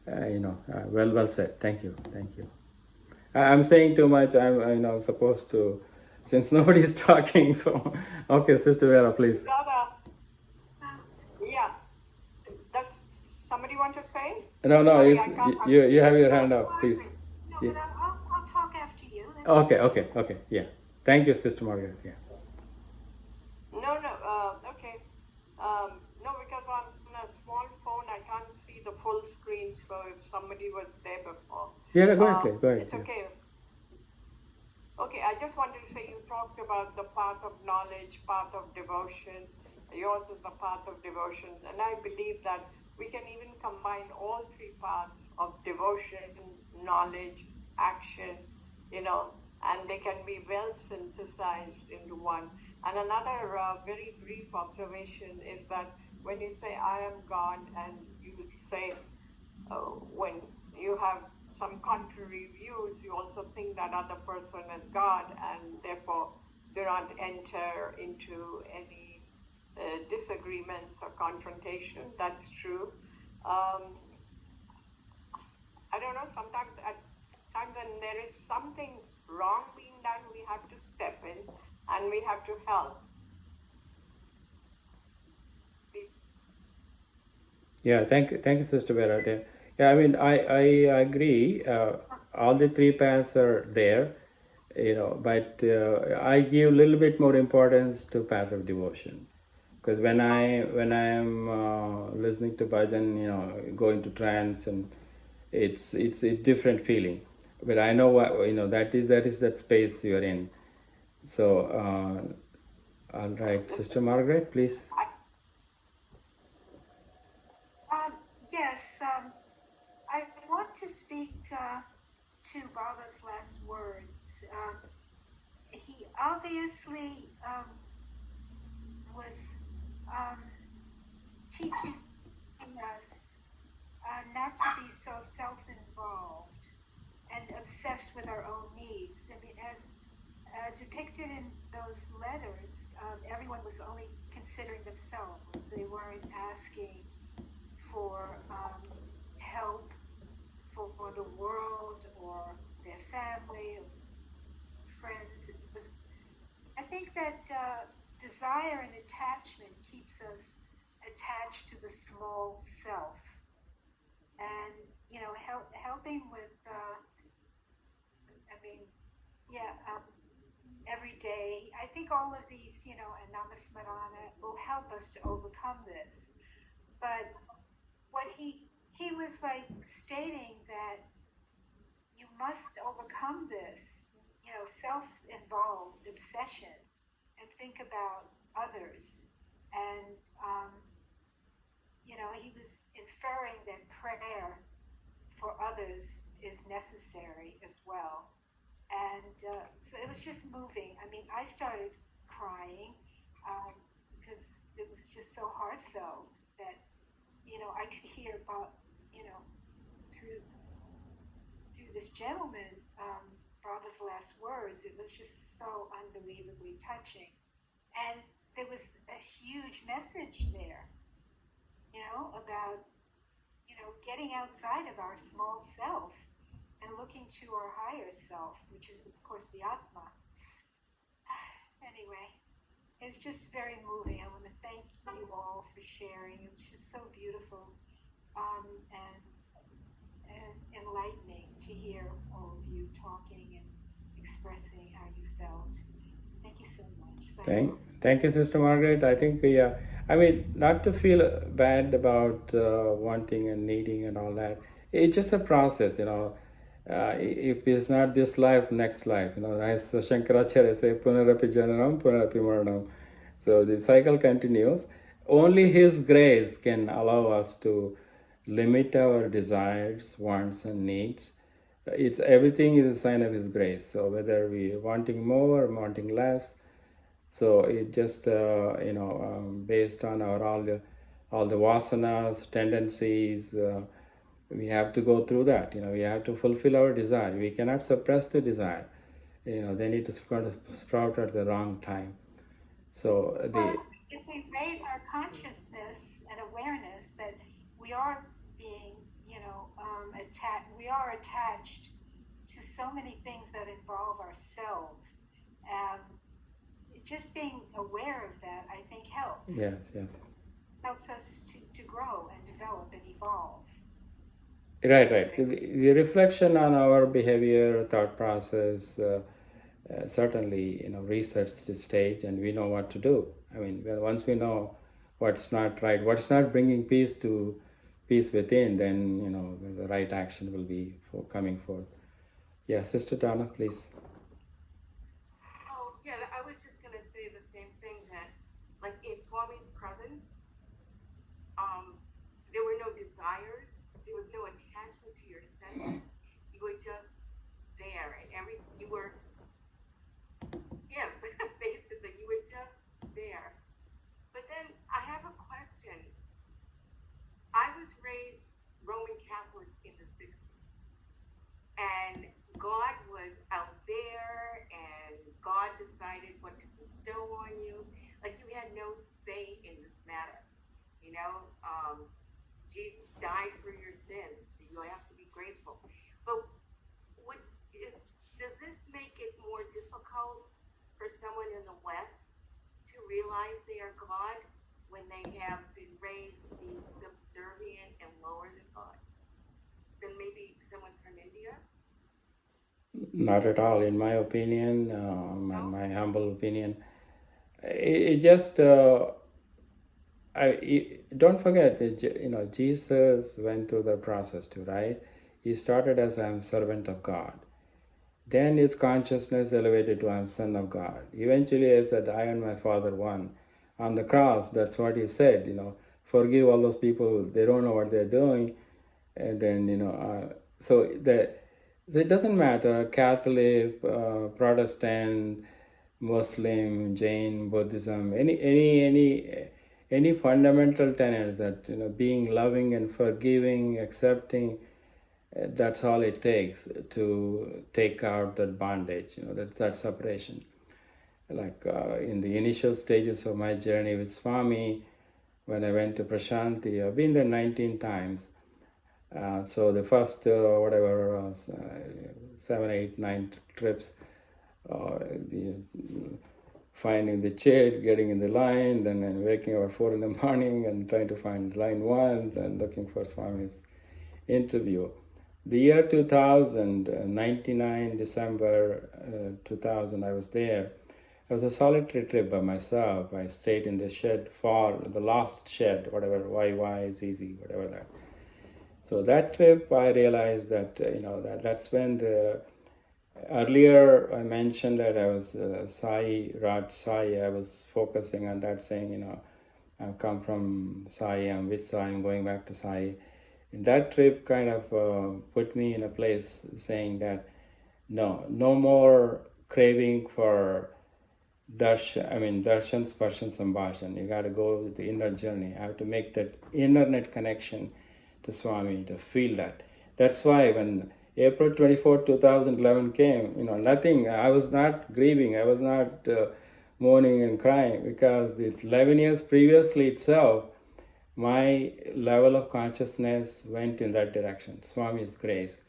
well said. Thank you. I'm saying too much. I'm supposed to, since nobody's talking, so, okay, Sister Vera, please. Brother, yeah. Does somebody want to say? No, Sorry, you have your hand up, please. No, but I'll talk after you. That's Okay, yeah. Thank you, Sister Margaret, yeah. No, okay. No, because on a small phone I can't see the full screen, so if somebody was there before. Yeah, go ahead, please. It's okay. Okay, I just wanted to say you talked about the path of knowledge, path of devotion. Yours is the path of devotion. And I believe that we can even combine all three paths of devotion, knowledge, action, and they can be well synthesized into one. And another very brief observation is that when you say, I am God, and you say, when you have some contrary views, you also think that other person is God, and therefore do not enter into any disagreements or confrontation. That's true. I don't know, sometimes at times when there is something wrong being done, we have to step in and we have to help. Yeah, thank you, Sister Berate. Yeah, I mean, I agree. All the three paths are there, but I give a little bit more importance to path of devotion, because when I am listening to bhajan, go into trance, and it's a different feeling. But I know what that is that space you're in. So, all right, Sister Margaret, please. Yes, I want to speak to Baba's last words. He obviously was teaching us not to be so self-involved and obsessed with our own needs. I mean, as depicted in those letters, everyone was only considering themselves. They weren't asking for help for the world or their family or friends. It was, I think that desire and attachment keeps us attached to the small self, and helping with every day. I think all of these, and Namasmarana will help us to overcome this. But what he was like stating that you must overcome this, self-involved obsession and think about others. And, he was inferring that prayer for others is necessary as well. And so it was just moving. I mean, I started crying because it was just so heartfelt that, I could hear about, through this gentleman, Baba's last words. It was just so unbelievably touching. And there was a huge message there, about, getting outside of our small self and looking to our higher self, which is, of course, the Atma. Anyway, it's just very moving. I want to thank you all for sharing. It's just so beautiful and enlightening to hear all of you talking and expressing how you felt. Thank you so much. Thank you, Sister Margaret. I think I mean, not to feel bad about wanting and needing and all that. It's just a process, if it's not this life, next life, as Shankaracharya say, punarapi jananam, punarapi maranam. So the cycle continues. Only His grace can allow us to limit our desires, wants, and needs. It's everything is a sign of His grace. So whether we wanting more or wanting less, so it just based on our all the vasanas, tendencies, we have to go through that. We have to fulfill our desire. We cannot suppress the desire. Then it is going to sprout at the wrong time. So if we raise our consciousness and awareness that we are being, we are attached to so many things that involve ourselves. Just being aware of that, I think, helps. Yes. Helps us to grow and develop and evolve. Right. The reflection on our behavior, thought process, certainly, resets the stage, and we know what to do. I mean, once we know what's not right, what's not bringing peace within, then the right action will be coming forth. Yeah, Sister Donna, please. Oh, yeah, I was just going to say the same thing, that, like, in Swami's presence, there were no desires, there was no attachment to your senses. You were just there, and you were him, basically. You were just there. But then I have a question. I was raised Roman Catholic in the 60s, and God was out there, and God decided decided what to bestow on you. Like you had no say in this matter. You know, Jesus died for your sins, so you have to be grateful. But does this make it more difficult for someone in the West to realize they are God when they have been raised to be subservient and lower than God than maybe someone from India? Not at all, in my opinion, my humble opinion. It just don't forget that Jesus went through the process too, right? He started as I'm servant of God. Then his consciousness elevated to I'm son of God. Eventually he said, I and my Father one. On the cross, that's what he said, forgive all those people, they don't know what they're doing. And then, so it doesn't matter, Catholic, Protestant, Muslim, Jain, Buddhism, any fundamental tenets that, being loving and forgiving, accepting, that's all it takes to take out that bondage, that separation. Like in the initial stages of my journey with Swami, when I went to Prashanti, I've been there 19 times. So the first, 7, 8, 9 trips, finding the chair, getting in the line, then waking up at 4 in the morning and trying to find line 1 and looking for Swami's interview. The year 2000, 99 December 2000, I was there. It was a solitary trip by myself. I stayed in the shed the last shed, whatever, YY is easy, whatever that. So that trip, I realized that, that's when earlier I mentioned that I was Raj Sai, I was focusing on that, saying, I've come from Sai, I'm with Sai, I'm going back to Sai. And that trip kind of put me in a place saying that no more craving for darshan, sparshan, sambhashan. You got to go with the inner journey. I have to make that internet connection to Swami to feel that. That's why when April 24, 2011 came, nothing, I was not grieving, I was not mourning and crying, because the 11 years previously itself, my level of consciousness went in that direction, Swami's grace.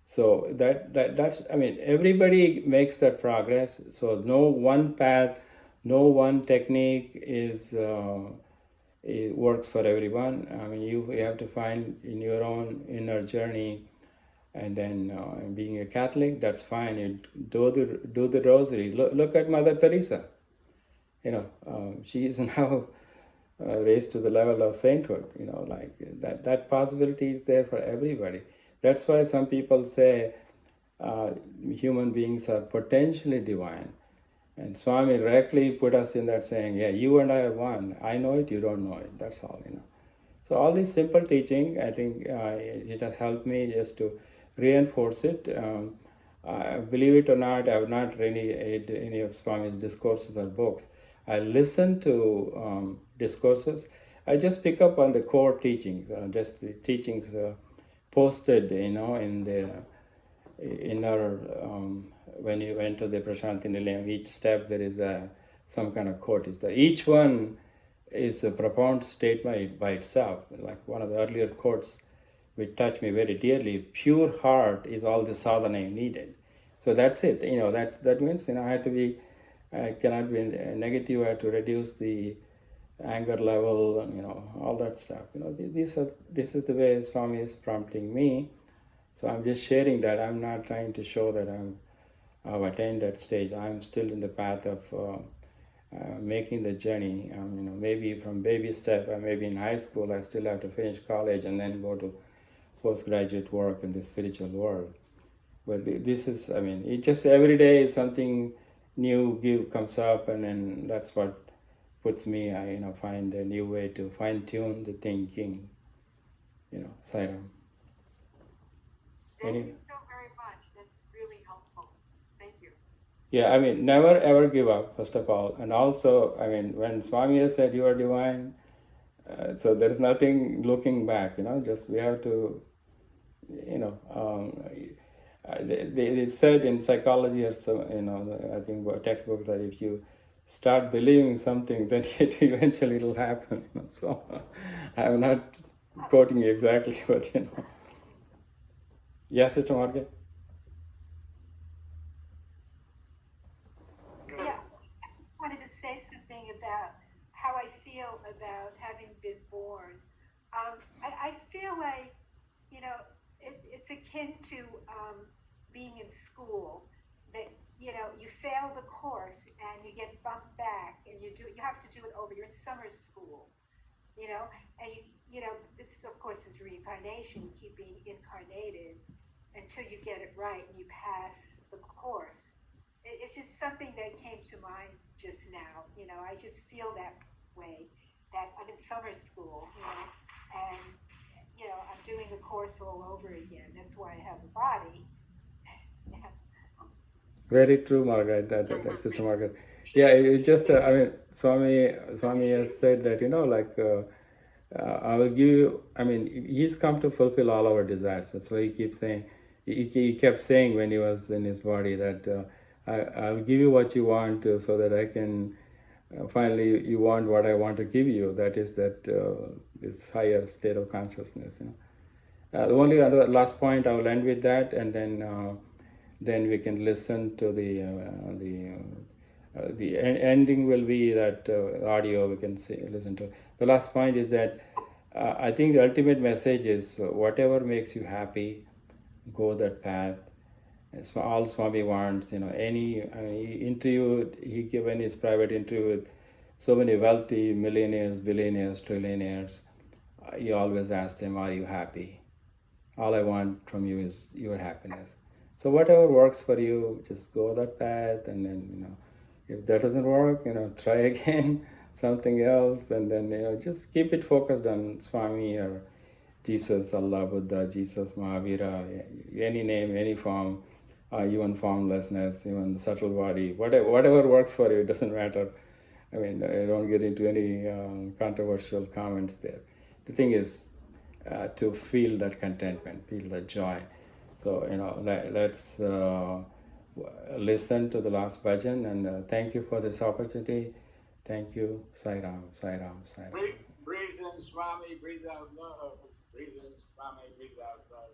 So that's, everybody makes that progress. So no one path, no one technique it works for everyone. You have to find in your own inner journey. And then being a Catholic, that's fine. You do the rosary. Look at Mother Teresa. She is now raised to the level of sainthood. That possibility is there for everybody. That's why some people say human beings are potentially divine. And Swami directly put us in that saying, yeah, you and I are one. I know it, you don't know it. That's all, So all this simple teaching, I think it has helped me just to reinforce it. Believe it or not, I have not really read any of Swami's discourses or books. I listen to discourses. I just pick up on the core teachings, just the teachings posted, in the inner, when you enter the Prashanti Nilayam, each step there is some kind of quote is there. Each one is a profound statement by itself. Like one of the earlier quotes which touched me very dearly, pure heart is all the sadhana needed. So that's it. That means, I cannot be negative. I have to reduce the anger level, all that stuff. This is the way Swami is prompting me. So I'm just sharing that. I'm not trying to show that I've attained that stage. I'm still in the path of making the journey. Maybe from baby step, maybe in high school, I still have to finish college and then go to postgraduate work in the spiritual world. But this is, it just every day something new comes up, and then that's what puts me, I find a new way to fine tune the thinking, Sairam. Thank you so very much. That's really helpful. Thank you. Yeah, never ever give up, first of all. And also, when Swami has said you are divine, so there's nothing looking back, just we have to, They said in psychology or so, I think textbooks that if you start believing something, then eventually it'll happen. So I'm not quoting you exactly, but Yeah, Sister Margaret. Yeah, I just wanted to say something about how I feel about having been born. I feel like, it's akin to being in school, that, you fail the course and you get bumped back and you have to do it over. You're in summer school, and this is, of course, is reincarnation. You keep being incarnated until you get it right and you pass the course. It's just something that came to mind just now. I just feel that way, that I'm in summer school, and I'm doing the course all over again. That's why I have a body. Yeah. Very true, Margaret. That Sister Margaret. Yeah, it just. I mean, Swami has said that I will give you. I mean, he's come to fulfill all our desires. That's why he keeps saying. He kept saying when he was in his body that I'll give you what you want so that I can. Finally, you want what I want to give you. That is that this higher state of consciousness. The only other last point I will end with that, and then we can listen to the ending will be that audio we can listen to. The last point is that I think the ultimate message is whatever makes you happy, go that path. It's all Swami wants. He interviewed, he given his private interview with so many wealthy millionaires, billionaires, trillionaires. He always asked them, "Are you happy?" All I want from you is your happiness. So whatever works for you, just go that path, and then if that doesn't work, try again, something else, and then just keep it focused on Swami or Jesus, Allah, Buddha, Jesus, Mahavira, any name, any form, even formlessness, even subtle body, whatever works for you, it doesn't matter. I mean, I don't get into any controversial comments there. The thing is, to feel that contentment, feel that joy. So, let's listen to the last bhajan, and thank you for this opportunity. Thank you. Sai Ram, Sai Ram, Sai Ram. Breathe in, Swami, breathe out love. Breathe in, Swami, breathe out love.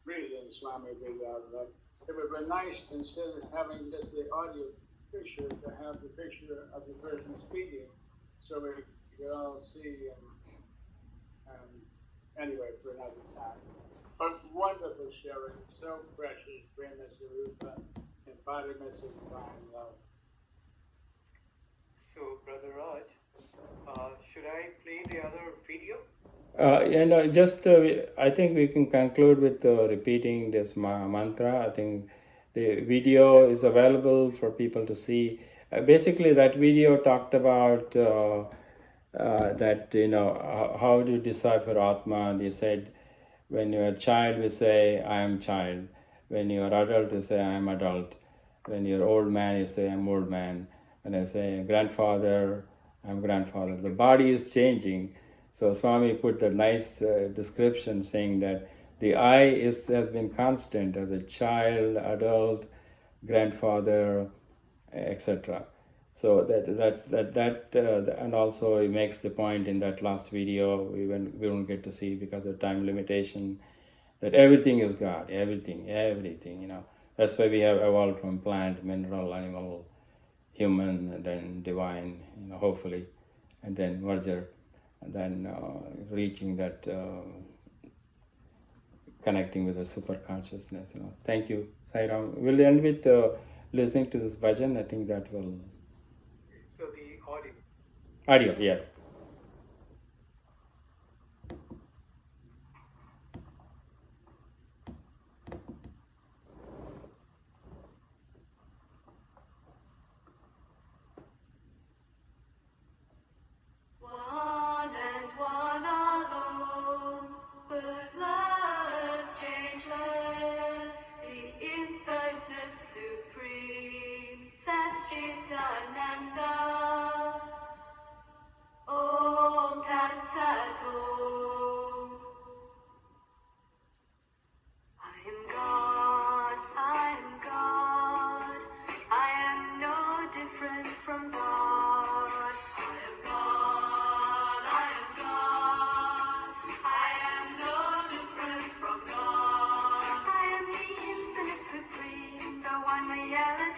Breathe in, Swami, breathe out love. It would be nice, instead of having just the audio picture, to have the picture of the person speaking, so we could all see. Anyway, for another time. But wonderful sharing, so precious, Prema Sarupa, embodiments of divine love. So, Brother Raj, should I play the other video? I think we can conclude with repeating this mantra. I think the video is available for people to see. Basically, that video talked about that, how do you decipher Atma? And you said, when you're a child, we say, I am child. When you're adult, you say, I am adult. When you're old man, you say, I'm old man. When I say grandfather, I'm grandfather. The body is changing. So Swami put the nice description saying that the I has been constant as a child, adult, grandfather, etc. So and also he makes the point in that last video we don't get to see because of time limitation, that everything is God, everything. That's why we have evolved from plant, mineral, animal, human, and then divine, hopefully, and then merger, and then reaching that connecting with the super consciousness. Thank you, Sai Ram. We'll end with listening to this bhajan. I think that will. So the audio. Audio, yes. One and one alone, birthless, changeless, the infinite supreme, Satchitananda.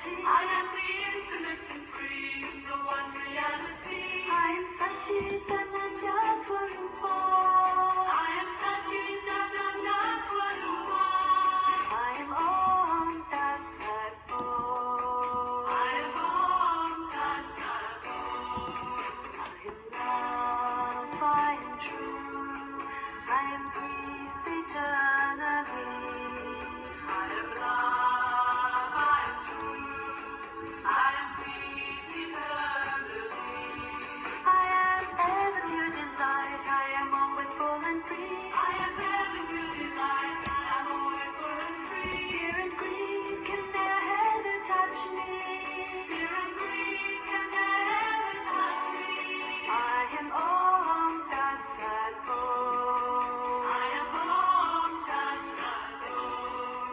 I am the infinite supreme, the one reality. I am Satchitananda Swarupa. I am Satchitananda Swarupa. I am Om Tat Sat Om. I am Om Tat Sat Om. I am love, I am true. I am peace eternally. I am love, I am true. I am peace eternally. I am ever pure delight. I am always full and free. I am ever pure delight. I am always full and free. Fear and greed can never touch me. Fear and greed can never touch me. I am Om Tat Sat Om. I am Om Tat Sat Om.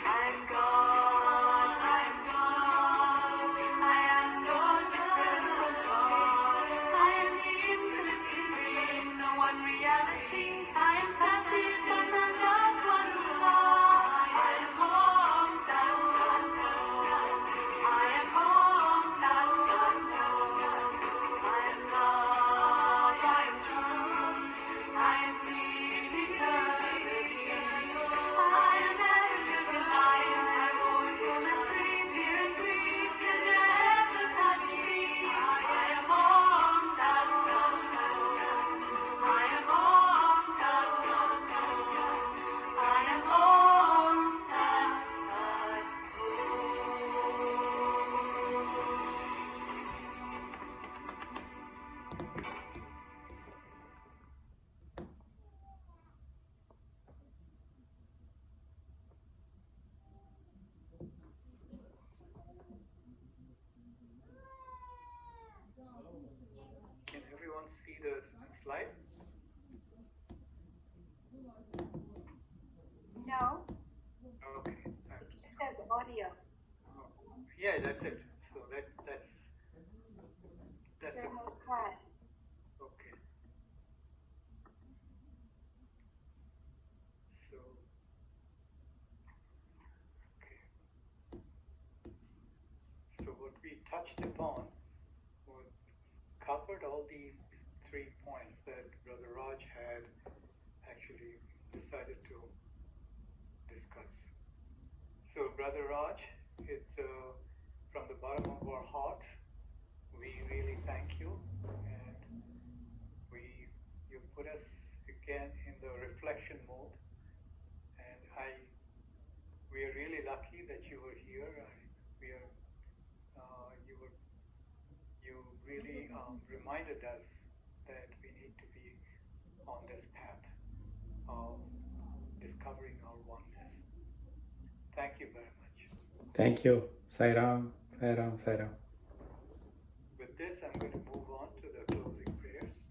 I am God. I am God. I am no different from God. I am the infinite supreme, the one reality. I am Satchitananda Swarupa. I am Om Tat Sat Om. I am Om Tat Sat Om. I am love, I am truth. I am peace eternally. I am ever pure delight. I am always full and free. Fear and greed can never touch me. I am Om Tat Sat Om. I am Om Tat Sat Om. I am Om Tat Sat Can everyone see the slide? No, Okay. it just says audio. Yeah, that's it. So that's There it. are no slides. Okay. So, okay. So what we touched upon was covered all these 3 points that Brother Raj had actually decided to discuss. So, Brother Raj, it's from the bottom of our heart, we really thank you, and you put us again in the reflection mode, and we are really lucky that you were here. You really reminded us that we need to be on this path of discovering our oneness. Thank you very much. Thank you. Sai Ram, Sai Ram, Sai Ram. With this, I'm going to move on to the closing prayers.